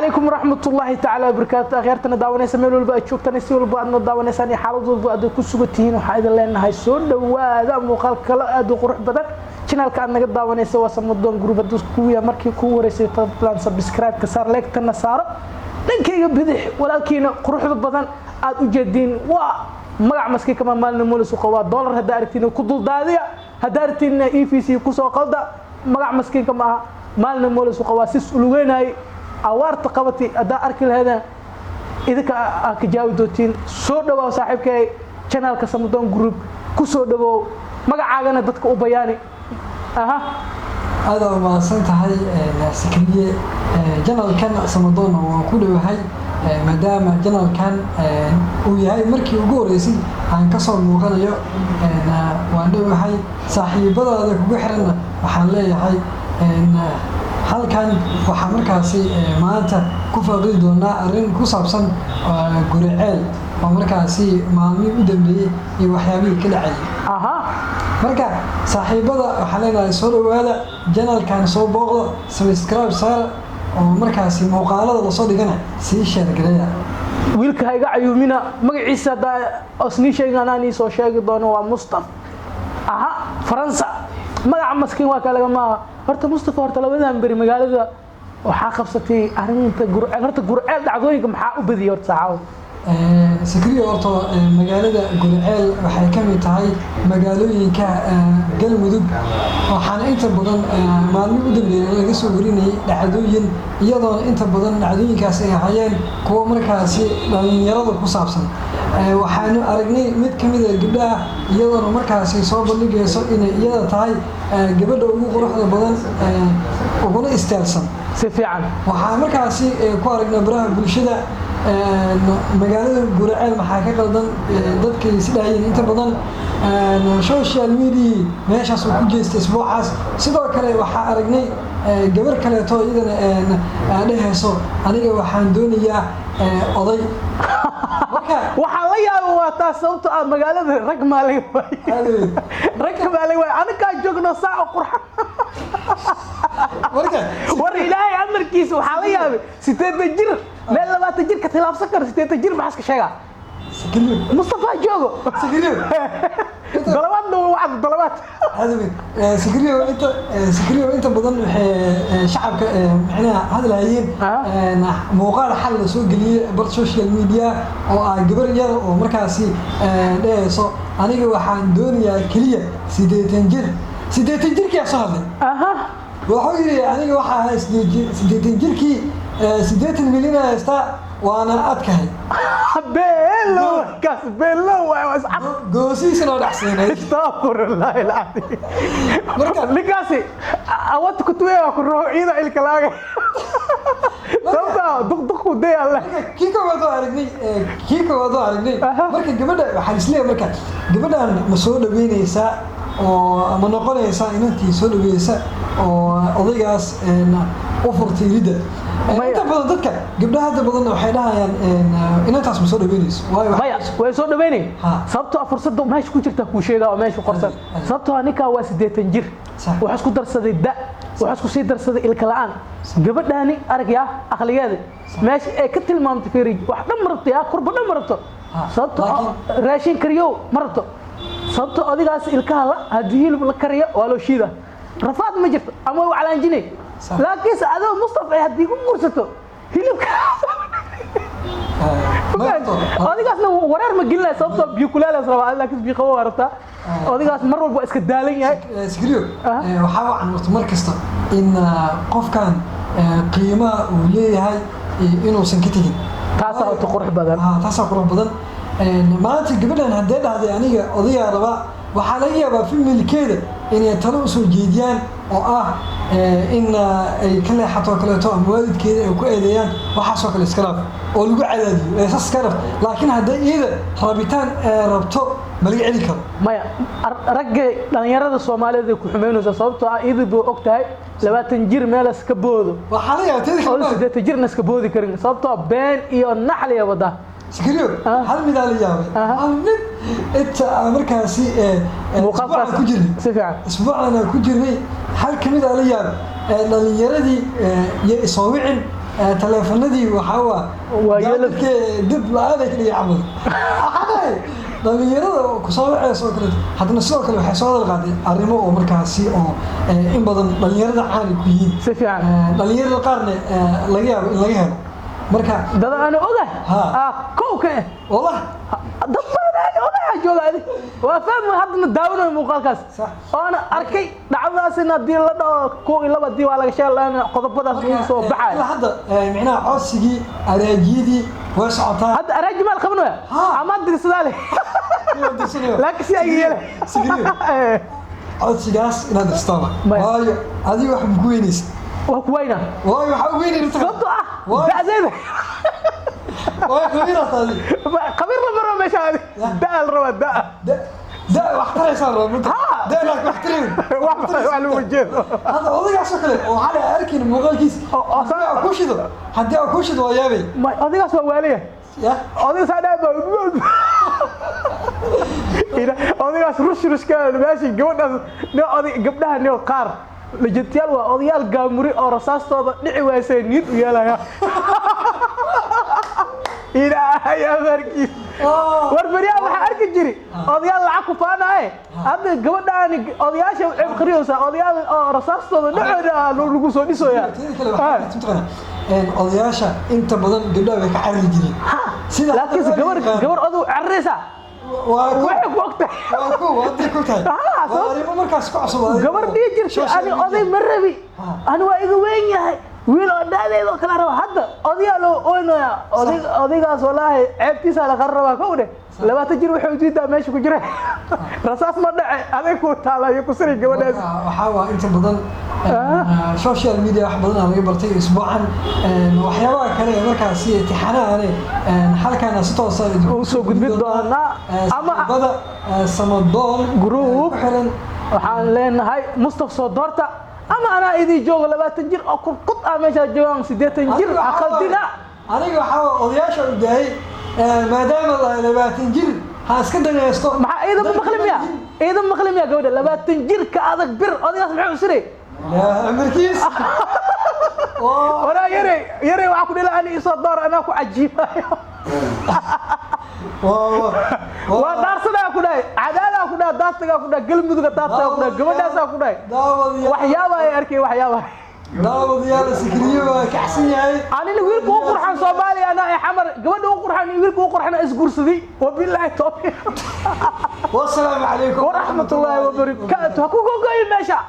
عليكم ورحمة الله تعالى وبركاته غيرتنا داوني سمير والبا شوفتنا سيول بعضنا داوني ساني حالود والبا كسوتين وحايد لنا هاي سود وهذا مقال كلا ادو قروح بدن channel ka naga daawanaysa waa Samadoon group hadus kuwiya markii ku wareysay fadlan subscribe ka saar like tan saaro dhankayga bidix walaalkiina quruxda badan aad u jeedin waa magac maski kama maalna muulisu qowaa dollar hada aragtina ku dul daadiya hada aragtina EFC ku soo qalda magac maski kama maalna muulisu qowaa sis ulugeynay awaarta qabati hada arki lahaydaan idinka ka jaawidootiin soo dhawaw saaxiibkay channel ka Samadoon group ku soo dhawaw magacaagana dadka u bayaani هذا ما سنتهاي سكرية جنرال كان سمدون وكل وهاي مدام جنرال كان وياي مركي وجوريسي عن كسر مغنية وعنده وهاي صاحب بدأ بحرنا وحلي هاي هل كان وحمر كاسي ما أنت كفر دونا أرين كوسابسن جوريال وحمر كاسي مامي ودمري يوحيامي كل عي marka saaxiibada waxa leeyahay soo dhawaada channelkan soo booqdo subscribe saar oo markaasi muuqaalada la soo dhigana si share gareeya wiilka hayga ayuumina magaciisa asni sheeganani soo sheegi doono waa Mustafa Faransa magaca maskiin waa kala ma horta Mustafa horta labadan bari magaalada waxa qabsatay arinta gurceel dhacdooyinka maxaa u badiyay horta saacaw سكرية أرتو مجالة جولعال وحكمي تاعي مجالوينك جلمدوب وحنا أنت بدن معلومة بدن لجسوا بريني لعدوين يضل أنت بدن لعدوين كاسي عيان كومر كاسي يرضى كوسابسن وحنا أرجني مد كمية جبلة يضل مركاسي صوب اللي جالس إن يضل تاعي جبل وقروح البدن وقول استلسن سفيعا وحنا مركاسي كوارجنا براه بالشدة magaalada gurceel maxaa ka qaldan dadkii sidaayeen inta badan social media meeshaas ku jeestay isbuucaas sidoo kale waxa aragnay gabar kale oo iyadana dhehayso aniga waxaan doonayaa oday waxa la yaabo waa taas sababtoo ah magaalada rag maalay aniga joogno saaco qurxan war ilaahay amarkiisa waxa la yaabay 8 jir meel 20 jir ka tilaabsan kar 8 jir maxaa ka sheega Mustafa joogo dalawaad سكرية أنت بدن شعب إحنا هذا العين موقع حل سوق لي بالسوشيال ميديا أو جبرية أو مركزي ده صو أنا جو حان دنيا كلية سيدة تنجر كي أصلا وحوي أنا جو حان سيدة تنجر كي سيدة المليون استا وأنا أتكهي بيلو كاس بيلو واسعب قوسي سنو دحسين استغفر الله العظيم لكاسي أود كنت ويا كروه عيدا الكلاغي صوتا دق ودي الله كيكو وضو عرقني مركا قبدا حالسليه مركا قبدا مسؤول بينيسا وما نقوليسا إنتي سؤول بينيسا وضيقاس أفرتي ريدا inta badan dadka gabdhaha hadda badan waxay dhahayaan inantaas ma soo dhaweynayso way soo dhaweynay sababtoo fursada meesha ku jirta ku sheega oo meesha qorsan sababtoo anika waa 8 jir waxa isku darsaday waxa isku sii darsaday ilka la'aan gabadhaani aragaya aqligeeda meesha ay ka tilmaamtay fiiri wax dhan martay qurba dhan marto sababtoo raashin kariyo marto sababtoo adigaas ilkaha la hadii la kariyo waa loo shiida rafaad ma jirto ama waa calaanjinay لكن هذا مصطفى هدي قرصته هلك هذه قاسنا ورير ما قلنا صوته بيكولا لا صراحه لكن بيقوا ورتا هذه قاس مره walba iska daalan yahay سكريو waxa aan waqti markasta in qof kan qiimo uu leeyahay inuu san ka tagin taas oo qurux badan maanta gabadhan hadday dhahday aniga odayaa raba waxa laga yaabaa filmilkeeda inay talo soo jeediyaan oo in ay kala xato kale to waalidkeeda ay ku eedeeyaan waxa soo kale iska laaf oo lagu cadaadiyo eesas ka raf laakiin hadday iyada rabitaan rabto maliga celi karo maya ragga dhalinyarada Soomaaliyeed ku xumeynaysa sababtoo ah iyadu buu ogtahay 20 jir meel iska boodo waxa la yaabtay 8 jirna iska boodi karin sababtoo been iyo naxliya wada سكريو هل مدال ياوي مد انت مركاسي موقفات كجري سفيعا اسبوعنا كجري هل كميد على ياوي دلينيردي يا سووعين taleefanadii waxaa dib la-aan kaliya camal dhalinyarada kusoo wacayso kale haddana sidoo kale waxay soo hadal qaadeen arrimo oo markaasi oo in badan dhalinyarada caan ku yihiin si fiican dhalinyarada qaarna laga yaabo in laga helo marka dad aan ogahay kowka والله jooga adi waa fahmay hadda daawanayo muuqaalkaas oo ana arkay dhacdadaasina hadii la dhaho koo iyo laba dii waa laga sheegay qodobadaas uu soo baxay hadda micnaha codsigii araajidii way socotaa hadda araaji maal qabnaa ama dirsadale laakiin si ay yeelay codsigaas inaad dirsato waayo adiga wax ku weynaysa waa ku weyna waayo waxa weynaysa sababtoo ah bacdeeda خبير لما رمى شادي ده الرواد ده واحترم صار ده لك واحترم واحد على وجهه هذا وضيع شكله وعلى اركن مغالكيس كوشدو حدي كوشدو يابي ما اديك سو واليه يا اديك ساده إذا اديك رش كان ماشي gabdhaha noo qaar lajitiyaal waa odayaal gaamuri oo rasaastooda dhici waasay nid u yeelaya ilaahay amarkiis warbariya waxa arki jiri odayaal lacag ku faanaay hadda gabadhaan odayaasha waxay qariyoosa odayaal oo rasaastooda dhacada lagu soo dhisooya odayaasha inta badan gabdhaha way ka carri jireen sida laakiin gabar odow carreysa waxay ku ogtahay wadii ku tahay waa markaas ku cusub gabar dhii jirtay ani oday ma rabi ani waa iga weyn yahay wiil oo dhaadeedo kala rabo hadda odayaal oo oynaya odaygaas walaahi ceebtiisa la qarraba ka udhe 20 jir wuxuu diidaa meesha ku jira rasaas ma dhace aday ku taalayo ku sari gabadhaas waxa waa inta badan social media wax badan laga bartay isbuucan waxyaabaha kale markaas imtixaanaha halkan si toos ah u soo gudbin doona ama bada samadoon group waxaan leenahay Mustafa soo doorta ama ana idii joogo 20 jir oo qod meesha joogan 80 jir aqaldina aniga waxa odayaasha u dahay maadaama 20 jir ha iska danaysto maxaa ciidan maqlimiya gabadha 20 jir ka adag bir odayaas maxuu siray la amarkiis wala yare waxa ku dhilaa ani soo door ana ku cajiibayo waa daarsada ku dhaay cadaala ku dhaay daastiga ku dhaay galmuduga daastiga ku dhaay gabadhaas ku dhaay waxyaabo ay arkay waxyaabo daawadiyaal sikriyo waa kacsan yahay anina wiilku qurxan Soomaali ana ay xamar gabadha qurxan wiilku qurxan isguursaday wabillahi tawfiiq والسلام عليكم ورحمه الله وبركاته ku go'ay meesha